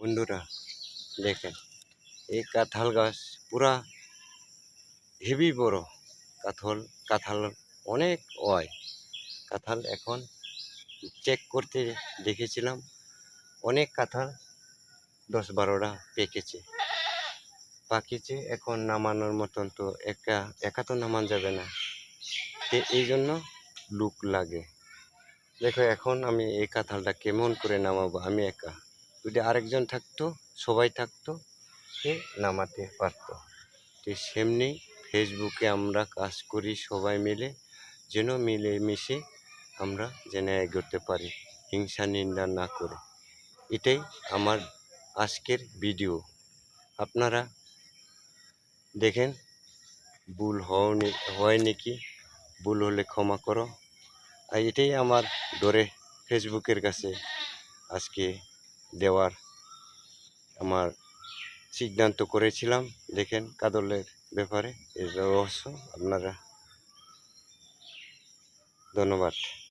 বন্ধুরা দেখেন এই কাঁঠাল গাছ পুরা হেভি বড়। কাঁঠাল অনেক হয়। কাঁঠাল এখন চেক করতে দেখেছিলাম অনেক কাঁঠাল 10-12টা পাকিয়েছে। এখন নামানোর মতন তো একা তো নামান যাবে না, এই জন্য লুক লাগে। দেখো এখন আমি এই কাঁঠালটা কেমন করে নামাবো, আমি একা। যদি আরেকজন থাকতো, সবাই থাকতো, সে নামাতে পারতো। তো সেমনি ফেসবুকে আমরা কাজ করি সবাই মিলে, যেন মিলেমিশে আমরা যেন এগোতে পারি, হিংসা নিন্দা না করে। এটাই আমার আজকের ভিডিও। আপনারা দেখেন ভুল হয় নাকি, ভুল হলে ক্ষমা করো। আর এটাই আমার ধরে ফেসবুকের কাছে আজকে দেওয়ার আমার সিদ্ধান্ত করেছিলাম। দেখেন কাদলের ব্যাপারে এর রহস্য। আপনারা ধন্যবাদ।